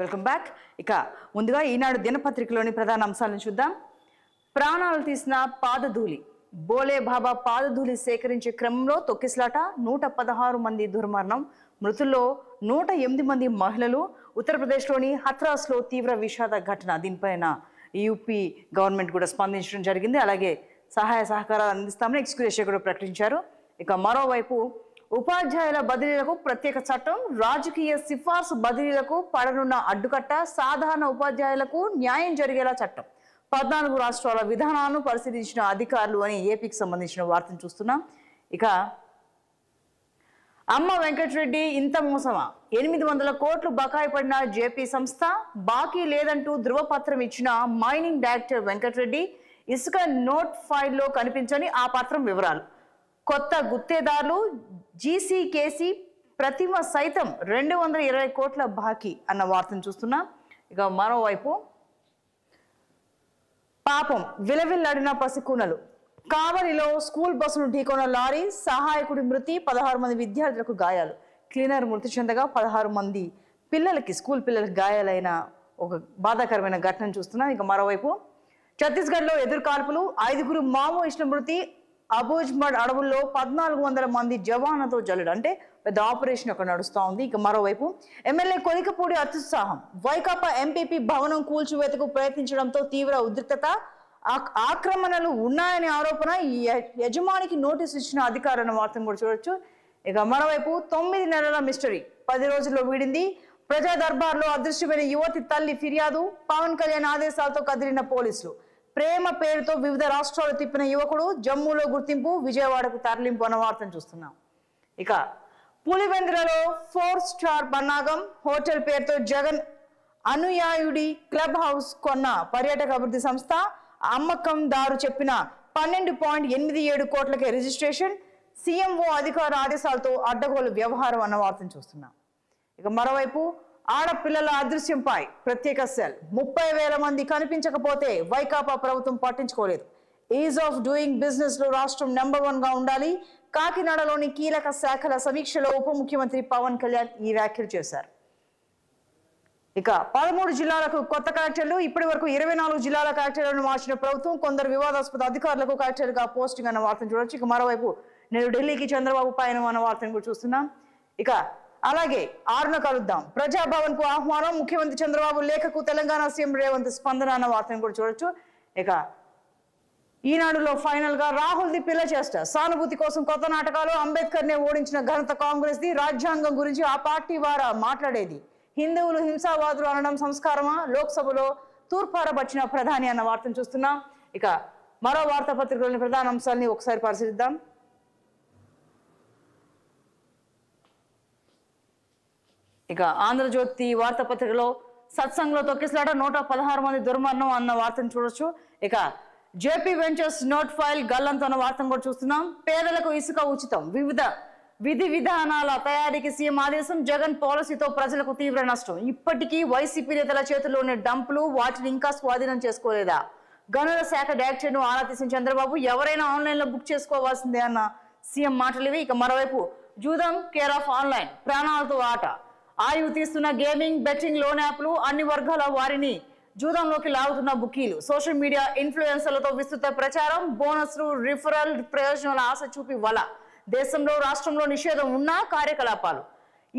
Welcome back. ఇక ముందుగా ఈనాడు దినపత్రికలోని ప్రధాన అంశాలను చూద్దాం. ప్రాణాలు తీసిన పాదధూళి. బోలే బాబా పాదధూళి సేకరించే క్రమంలో తొక్కిసలాట, 116 మంది దుర్మరణం. మృతుల్లో 108 మంది మహిళలు. ఉత్తరప్రదేశ్లోని హత్రాస్లో తీవ్ర విషాద ఘటన. దీనిపైన యూపీ గవర్నమెంట్ కూడా స్పందించడం జరిగింది. అలాగే సహాయ సహకారాలు అందిస్తామని ఎక్స్క్యూజ్ కూడా ప్రకటించారు. ఇక మరోవైపు ఉపాధ్యాయుల బదిలీలకు ప్రత్యేక చట్టం, రాజకీయ సిఫార్సు బదిలీలకు పడనున్న అడ్డుకట్ట, సాధారణ ఉపాధ్యాయులకు న్యాయం జరిగేలా చట్టం. 14 రాష్ట్రాల విధానాలను పరిశీలించిన అధికారులు అని ఏపీకి సంబంధించిన వార్తను చూస్తున్నాం. ఇక అమ్మ వెంకటరెడ్డి ఇంత మోసమా? 800 కోట్లు బకాయి పడిన జేపీ సంస్థ, బాకీ లేదంటూ ధృవపత్రం ఇచ్చిన మైనింగ్ డైరెక్టర్ వెంకటరెడ్డి, ఇసుక నోట్ ఫైల్లో కనిపించని ఆ పత్రం వివరాలు, కొత్త గుత్తేదారులు, జీసీకేసీ ప్రతిమ సైతం 220 కోట్ల బాకీ అన్న వార్తను చూస్తున్నాం. ఇక మరోవైపు పాపం విలవిల్లాడిన పసికూనలు. కావలిలో స్కూల్ బస్సును ఢీకొన్న లారీ, సహాయకుడి మృతి, 16 మంది విద్యార్థులకు గాయాలు. క్లీనర్ మృతి చెందగా 16 మంది స్కూల్ పిల్లలకి గాయాలైన ఒక బాధాకరమైన ఘటనను చూస్తున్నాం. ఇక మరోవైపు ఛత్తీస్గఢ్లో ఎదురుకాల్పులు, 5 మావోయిస్టుల మృతి. అబూజ్మడ్ అడవుల్లో 1400 మంది జవాన్లతో జల్లెడ. అంటే పెద్ద ఆపరేషన్ అక్కడ నడుస్తూ ఉంది. ఇక మరోవైపు ఎమ్మెల్యే కొలికపూడి అత్యుత్సాహం. వైకాపా ఎంపీపీ భవనం కూల్చివేతకు ప్రయత్నించడంతో తీవ్ర ఉద్రిక్తత, ఆక్రమణలు ఉన్నాయనే ఆరోపణ. యజమానికి నోటీసు ఇచ్చిన అధికారులను వార్తను కూడా చూడొచ్చు. ఇక మరోవైపు 9 నెలల మిస్టరీ 10 రోజుల్లో వీడింది. ప్రజా దర్బార్లో అదృశ్యమైన యువతి తల్లి ఫిర్యాదు. పవన్ కళ్యాణ్ ఆదేశాలతో కదిలిన పోలీసులు. ప్రేమ పేరుతో వివిధ రాష్ట్రాలు తిప్పిన యువకుడు, జమ్మూలో గుర్తింపు, విజయవాడకు తరలింపు అన్న వార్తను చూస్తున్నాం. ఇక పులివెందులలో 4 స్టార్ పన్నాగం. హోటల్ పేరుతో జగన్ అనుయాయుడి క్లబ్ హౌస్ కొన్న పర్యాటక అభివృద్ధి సంస్థ. అమ్మకందారు చెప్పిన 12.87 కోట్లకే రిజిస్ట్రేషన్. సీఎంఓ అధికార ఆదేశాలతో అడ్డగోలు వ్యవహారం అన్న వార్తను చూస్తున్నాం. ఇక మరోవైపు ఆడపిల్లల అదృశ్యంపై ప్రత్యేక సెల్. 30,000 మంది కనిపించకపోతే వైకాపా ప్రభుత్వం పట్టించుకోలేదు. ఈజ్ ఆఫ్ డూయింగ్ బిజినెస్ లో రాష్ట్రం నెంబర్ 1 గా ఉండాలి. కాకినాడలోని కీలక శాఖల సమీక్షలో ఉప ముఖ్యమంత్రి పవన్ కళ్యాణ్ ఈ వ్యాఖ్యలు చేశారు. ఇక 13 జిల్లాలకు కొత్త కలెక్టర్లు. ఇప్పటి వరకు 24 జిల్లాల కలెక్టర్లను మార్చిన ప్రభుత్వం. కొందరు వివాదాస్పద అధికారులకు కలెక్టర్గా పోస్టింగ్ అన్న వార్తను చూడొచ్చు. ఇక మరోవైపు నేడు ఢిల్లీకి చంద్రబాబు పయనం అన్న వార్తను కూడా చూస్తున్నాం. ఇక అలాగే 6న కలుద్దాం. ప్రజాభవన్ కు ఆహ్వానం. ముఖ్యమంత్రి చంద్రబాబు లేఖకు తెలంగాణ సీఎం రేవంత్ స్పందన అన్న వార్తను కూడా చూడొచ్చు. ఇక ఈనాడులో ఫైనల్ గా రాహుల్ ది పిల్ల చేష్ట. సానుభూతి కోసం కొత్త నాటకాలు. అంబేద్కర్ నే ఓడించిన ఘనత కాంగ్రెస్ ది. రాజ్యాంగం గురించి ఆ పార్టీ వారా మాట్లాడేది. హిందువులు హింసావాదులు అనడం సంస్కారమా? లోక్సభలో తూర్పారబట్టిన ప్రధాని అన్న వార్తను చూస్తున్నాం. ఇక మరో వార్తాపత్రికలోని ప్రధాన అంశాలని ఒకసారి పరిశీలిద్దాం. ఇక ఆంధ్రజ్యోతి వార్తాపత్రికలో సత్సంగ్లో తొక్కిసలాట, 116 మంది దుర్మరణం అన్న వార్తను చూడొచ్చు. ఇక జేపీ వెంచర్స్ నోట్ ఫైల్ గల్లంతో అన్న వార్తను కూడా చూస్తున్నాం. పేదలకు ఇసుక ఉచితం, వివిధ విధి విధానాల తయారీకి సీఎం ఆదేశం. జగన్ పాలసీతో ప్రజలకు తీవ్ర నష్టం. ఇప్పటికీ వైసీపీ నేతల చేతుల్లోని డంపులు, వాటిని ఇంకా స్వాధీనం చేసుకోలేదా? గనుల శాఖ డైరెక్టర్ను ఆరా తీసిన చంద్రబాబు. ఎవరైనా ఆన్లైన్ లో బుక్ చేసుకోవాల్సిందే అన్న సీఎం మాటలు ఇవి. ఇక మరోవైపు జూదం కేర్ ఆఫ్ ఆన్లైన్, ప్రాణాలతో ఆట. ఆయువు తీస్తున్న గేమింగ్, బెట్టింగ్, లోన్ యాప్లు, అన్ని వర్గాల వారిని జూదంలోకి లాగుతున్న బుకీలు. సోషల్ మీడియా ఇన్ఫ్లుయెన్సర్లతో విస్తృత ప్రచారం. బోనస్లు, రిఫరల్ ప్రయోజనాల ఆశ చూపి వల. దేశంలో రాష్ట్రంలో నిషేధం ఉన్న కార్యకలాపాలు.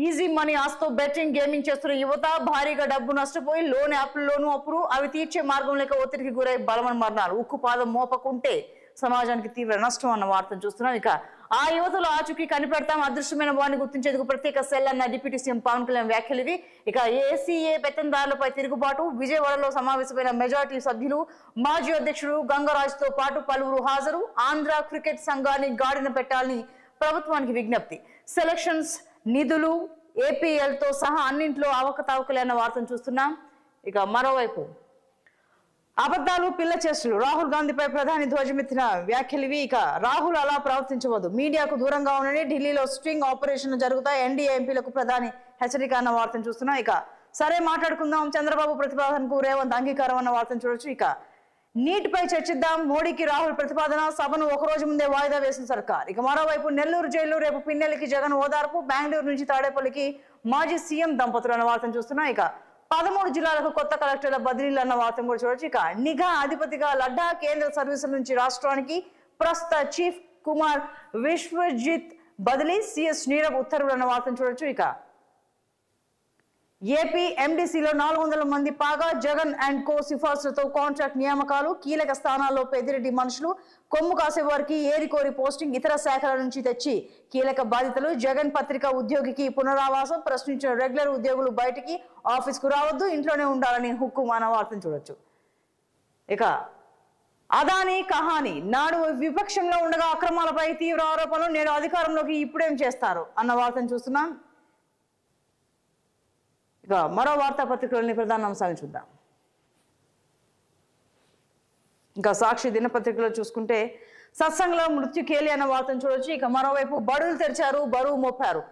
ఈజీ మనీ ఆశతో బెట్టింగ్, గేమింగ్ చేస్తున్న యువత. భారీగా డబ్బు నష్టపోయి లోన్ యాప్లలోనూ అప్పులు. అవి తీర్చే మార్గం లేక ఒత్తిడికి గురై బలమని మరణాలు. ఉక్కు పాదం మోపకుంటే సమాజానికి తీవ్ర నష్టం అన్న వార్తను చూస్తున్నాం. ఇక ఆ యువతలు ఆచూకీ కనిపెడతాం. అదృశ్యమైన వారిని గుర్తించేందుకు ప్రత్యేక సెల్ అన్న డిప్యూటీ సీఎం పవన్ కళ్యాణ్ వ్యాఖ్యలు ఇవి. ఇక ఏసీఏ పెత్తందారులపై తిరుగుబాటు. విజయవాడలో సమావేశమైన మెజార్టీ సభ్యులు. మాజీ అధ్యక్షుడు గంగరాజ్తో పాటు పలువురు హాజరు. ఆంధ్ర క్రికెట్ సంఘాన్ని గాడిన పెట్టాలని ప్రభుత్వానికి విజ్ఞప్తి. సెలక్షన్స్, నిధులు, ఏపీఎల్ తో సహా అన్నింటిలో అవకతవకలే అన్న వార్తను చూస్తున్నాం. ఇక మరోవైపు అబద్ధాలు, పిల్ల చేష్టలు. రాహుల్ గాంధీపై ప్రధాని ధ్వజమెత్తిన వ్యాఖ్యలు ఇవి. ఇక రాహుల్ అలా ప్రవర్తించవద్దు, మీడియాకు దూరంగా ఉండని. ఢిల్లీలో స్ట్రింగ్ ఆపరేషన్లు జరుగుతాయి. ఎన్డీఏ ఎంపీలకు ప్రధాని హెచ్చరిక అన్న వార్తను చూస్తున్నాం. ఇక సరే మాట్లాడుకుందాం, చంద్రబాబు ప్రతిపాదనకు రేవంత్ అంగీకారం అన్న వార్తను చూడొచ్చు. ఇక నీటిపై చర్చిద్దాం, మోడీకి రాహుల్ ప్రతిపాదన. సభను ఒక రోజు ముందే వాయిదా వేసిన సర్కార్. ఇక మరోవైపు నెల్లూరు జైలు రేపు పిన్నెలకి జగన్ ఓదార్పు. బెంగళూరు నుంచి తాడేపల్లికి మాజీ సీఎం దంపతులు అన్న వార్తను చూస్తున్నాం. ఇక 13 జిల్లాలకు కొత్త కలెక్టర్ల బదిలీలు అన్న వార్తను కూడా చూడొచ్చు. ఇక నిఘా అధిపతిగా లడ్డా కేంద్ర సర్వీసుల నుంచి రాష్ట్రానికి ప్రస్తుత చీఫ్ కుమార్ విశ్వజిత్ బదిలీ, సిఎస్ నీరవ్ ఉత్తర్వులు అన్న వార్తను చూడొచ్చు. ఇక ఏపీ ఎండిసిలో 400 మంది పాగా జగన్ అండ్ కో సిఫార్సులతో కాంట్రాక్ట్ నియామకాలు, కీలక స్థానాల్లో పెద్దిరెడ్డి మనుషులు, కొమ్ము కాసే వారికి ఏరికోరి పోస్టింగ్, ఇతర శాఖల నుంచి తెచ్చి కీలక బాధ్యతలు, జగన్ పత్రిక ఉద్యోగికి పునరావాసం, ప్రశ్నించిన రెగ్యులర్ ఉద్యోగులు బయటికి ఆఫీస్కు రావద్దు, ఇంట్లోనే ఉండాలని హుక్కుం అన్న వార్తను చూడొచ్చు. ఇక అదానీ కహాని, నాడు విపక్షంలో ఉండగా అక్రమాలపై తీవ్ర ఆరోపణలు, నేడు అధికారంలోకి ఇప్పుడేం చేస్తారు అన్న వార్తను చూస్తున్నాం. ఇక మరో వార్తాపత్రికలోని ప్రధాన అంశాలను చూద్దాం. ఇంకా సాక్షి దినపత్రికలో చూసుకుంటే సత్సంగంలో మృత్యుకేలి అన్న వార్తను చూడొచ్చు. ఇక మరోవైపు బడులు తెరిచారు, బరువు మోపారు,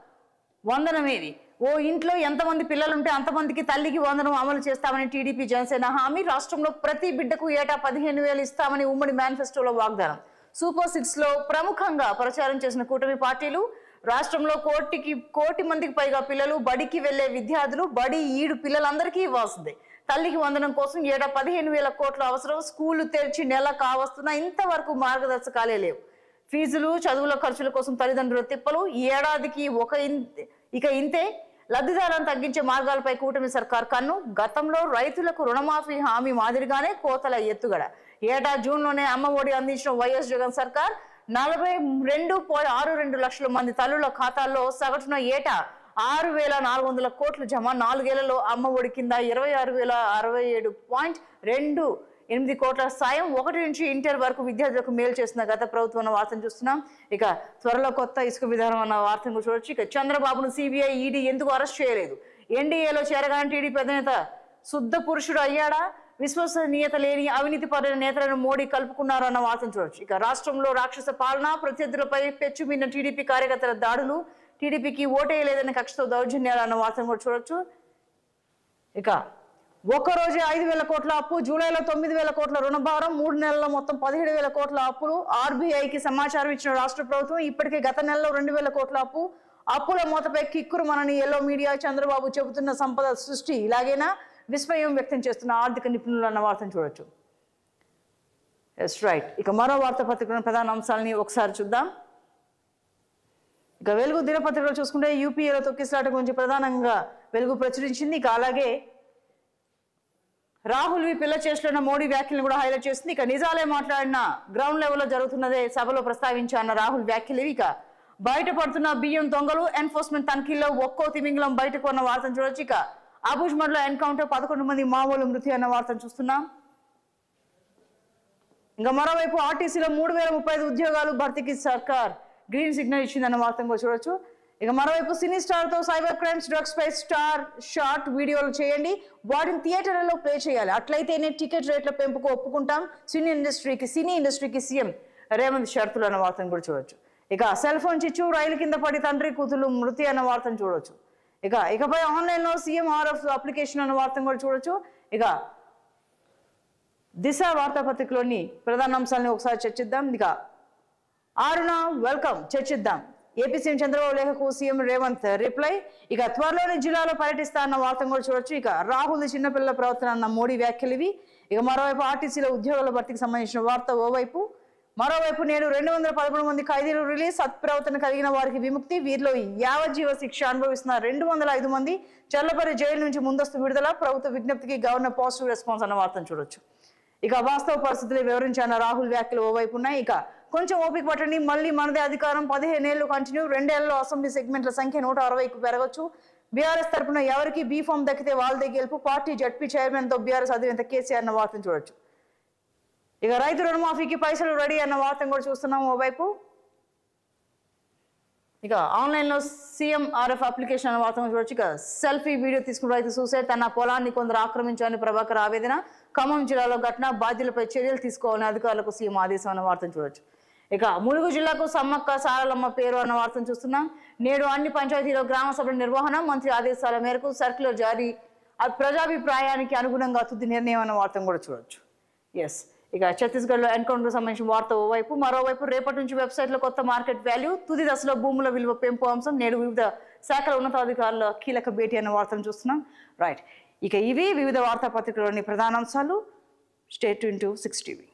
వందనమేది, ఓ ఇంట్లో ఎంతమంది పిల్లలుంటే అంతమందికి తల్లికి వందనం అమలు చేస్తామని టీడీపీ జనసేన హామీ, రాష్ట్రంలో ప్రతి బిడ్డకు ఏటా 15,000 ఇస్తామని ఉమ్మడి మేనిఫెస్టోలో వాగ్దానం. సూపర్ 6 లో ప్రముఖంగా ప్రచారం చేసిన కూటమి పార్టీలు, రాష్ట్రంలో కోటి మందికి పైగా పిల్లలు, బడికి వెళ్లే విద్యార్థులు, బడి ఈడు పిల్లలందరికీ ఇవ్వాల్సిందే. తల్లికి వందనం కోసం ఏటా 15,000 కోట్ల అవసరం. స్కూళ్లు తెరిచి నెల కావస్తున్నా ఇంతవరకు మార్గదర్శకాలే లేవు. ఫీజులు, చదువుల ఖర్చుల కోసం తల్లిదండ్రుల తిప్పలు, ఈ ఏడాదికి ఇక ఇంతే. లబ్ధిదారులను తగ్గించే మార్గాలపై కూటమి సర్కార్ కన్ను. గతంలో రైతులకు రుణమాఫీ హామీ మాదిరిగానే కోతల ఎత్తుగడ. ఏటా జూన్లోనే అమ్మ ఒడి అందించిన వైఎస్ జగన్ సర్కార్ 42.62 లక్షల మంది తల్లుల ఖాతాల్లో సగటున ఏటా 6,400 కోట్లు జమ. 4 ఏళ్లలో అమ్మ ఒడి కింద 26,067.28 కోట్ల సాయం. 1 నుంచి ఇంటర్ వరకు విద్యార్థులకు మేలు చేసిన గత ప్రభుత్వం అన్న వార్తను చూస్తున్నాం. ఇక త్వరలో కొత్త ఇసుక విధానం అన్న వార్తను చూడొచ్చు. ఇక చంద్రబాబును సిబిఐ, ఈడీ ఎందుకు అరెస్ట్ చేయలేదు? ఎన్డీఏలో చేరగానే టీడీపీ అధినేత శుద్ధ పురుషుడు అయ్యాడా? విశ్వసనీయత లేని అవినీతి పరుల నేతలను మోడీ కలుపుకున్నారు అన్న వార్తను చూడొచ్చు. ఇక రాష్ట్రంలో రాక్షస పాలన, ప్రత్యర్థులపై పెచ్చుమిన్న టీడీపీ కార్యకర్తల దాడులు, టీడీపీకి ఓటేయలేదని కక్షతో దౌర్జన్యాలు అన్న వార్తను కూడా చూడొచ్చు. ఇక ఒక్కరోజే 5,000 కోట్ల అప్పు, జూలైలో 9,000 కోట్ల రుణభారం, 3 నెలల్లో మొత్తం 17,000 కోట్ల అప్పులు. ఆర్బీఐకి సమాచారం ఇచ్చిన రాష్ట్ర ప్రభుత్వం ఇప్పటికే గత నెలలో 2,000 కోట్ల అప్పు. అప్పుల మూతపై కిక్కురు మనని ఎల్లో మీడియా. చంద్రబాబు చెబుతున్న సంపద సృష్టి ఇలాగేనా? విస్మయం వ్యక్తం చేస్తున్న ఆర్థిక నిపుణులు అన్న వార్తను చూడొచ్చు. Yes right. ఇక మరో వార్తాపత్రికలోని ప్రధాన అంశాలని ఒకసారి చూద్దాం. ఇక వెలుగు దినపత్రికలో చూసుకుంటే యూపీఏలో తొక్కిసలాట గురించి ప్రధానంగా వెలుగు ప్రచురించింది. ఇక అలాగే రాహుల్ పిల్ల చేస్తున్న మోడీ వ్యాఖ్యలను కూడా హైలైట్ చేస్తుంది. ఇక నిజాలే మాట్లాడిన గ్రౌండ్ లెవెల్లో జరుగుతున్నదే సభలో ప్రస్తావించాన్న రాహుల్ వ్యాఖ్యలు. ఇక బయటపడుతున్న బియ్యం దొంగలు, ఎన్ఫోర్స్మెంట్ తనిఖీల్లో ఒక్కో తిమింగలం బయటకు ఉన్న వార్తను చూడొచ్చు. ఇక అబుజ్మడ్ లో ఎన్కౌంటర్, 11 మంది మావోలు మృతి అన్న వార్తను చూస్తున్నాం. ఇంకా మరోవైపు ఆర్టీసీలో 3,035 ఉద్యోగాలు భర్తీకి సర్కార్ గ్రీన్ సిగ్నల్ ఇచ్చిందన్న వార్తను కూడా చూడొచ్చు. ఇక మరోవైపు సినీ స్టార్ తో సైబర్ క్రైమ్స్, డ్రగ్స్ పై స్టార్ షార్ట్ వీడియోలు చేయండి, వాటిని థియేటర్లలో ప్లే చేయాలి, అట్లయితేనే టికెట్ రేట్ల పెంపుకు ఒప్పుకుంటాం. సినీ ఇండస్ట్రీకి సీఎం రేవంత్ షరతులు అన్న వార్తను కూడా చూడొచ్చు. ఇక సెల్ ఫోన్ చిచ్చు, రైలు కింద పడి తండ్రి కూతురు మృతి అన్న వార్తను చూడొచ్చు. ఇకపై ఆన్లైన్ లో సీఎంఆర్ఎఫ్ అప్లికేషన్ అన్న వార్తను కూడా చూడొచ్చు. ఇక దిశ వార్తాపత్రికలోని ప్రధాన అంశాలను ఒకసారి చర్చిద్దాం. ఇక ఆరున వెల్కమ్ చర్చిద్దాం. ఏపీ సీఎం చంద్రబాబు లేఖకు సీఎం రేవంత్ రిప్లై. ఇక త్వరలోనే జిల్లాలో పర్యటిస్తా అన్న వార్తను కూడా చూడొచ్చు. ఇక రాహుల్ చిన్నపిల్లల ప్రవర్తన అన్న మోడీ వ్యాఖ్యలు ఇవి. ఇక మరోవైపు ఆర్టీసీలో ఉద్యోగాల భర్తీకి సంబంధించిన వార్త ఓవైపు. మరోవైపు నేడు 213 మంది ఖైదీలు రిలీజ్, సత్ప్రవర్తన కలిగిన వారికి విముక్తి. వీరిలో యావజ్జీవ శిక్ష అనుభవిస్తున్న 205 మంది చల్లపల్లి జైలు నుంచి ముందస్తు విడుదల. ప్రభుత్వ విజ్ఞప్తికి గవర్నర్ పాజిటివ్ రెస్పాన్స్ అన్న వార్తను చూడొచ్చు. ఇక వాస్తవ పరిస్థితులు వివరించిన రాహుల్ వ్యాఖ్యలు ఓవైపు ఉన్నాయి. ఇక కొంచెం ఓపిక పట్టండి, మళ్ళీ మనదే అధికారం, 15 ఏళ్లు కంటిన్యూ, 2 ఏళ్లలో అసెంబ్లీ సెగ్మెంట్ల సంఖ్య 160కు పెరగొచ్చు. బీఆర్ఎస్ తరపున ఎవరికి బీ ఫామ్ దక్కితే వాళ్ళదే గెలుపు. పార్టీ జడ్పీ చైర్మన్ తో బీఆర్ఎస్ అధినేత కేసీఆర్ అన్న వార్తను చూడొచ్చు. ఇక రైతు రుణమాఫీకి పైసలు రెడీ అన్న వార్తను కూడా చూస్తున్నాం ఓవైపు. ఇక ఆన్లైన్ లో సీఎంఆర్ఎఫ్ అప్లికేషన్ అన్న వార్తను చూడొచ్చు. ఇక సెల్ఫీ వీడియో తీసుకున్న రైతు సూసైడ్, తన పొలాన్ని కొందరు ఆక్రమించాలని ప్రభాకర్ ఆవేదన. ఖమ్మం జిల్లాలో ఘటన, బాధ్యులపై చర్యలు తీసుకోవాలని అధికారులకు సీఎం ఆదేశం అన్న వార్తను చూడొచ్చు. ఇక ములుగు జిల్లాకు సమ్మక్క సారలమ్మ పేరు అన్న వార్తను చూస్తున్నాం. నేడు అన్ని పంచాయతీలో గ్రామ సభల నిర్వహణ, మంత్రి ఆదేశాల మేరకు సర్క్యులర్ జారీ, ప్రజాభిప్రాయానికి అనుగుణంగా తుది నిర్ణయం అన్న వార్తను కూడా చూడొచ్చు. ఎస్. ఇక ఛత్తీస్గఢ్ లో ఎన్కౌంటర్ సంబంధించిన వార్త ఓవైపు. మరోవైపు రేపటి నుంచి వెబ్సైట్ లో కొత్త మార్కెట్ వాల్యూ, తుది దశలో భూముల విలువ పెంపు అంశం. నేడు వివిధ శాఖల ఉన్నతాధికారుల కీలక భేటీ అన్న వార్తను చూస్తున్నాం. రైట్. ఇక ఇవి వివిధ వార్తాపత్రికలోని ప్రధానాంశాలు. Stay tune to 6 TV.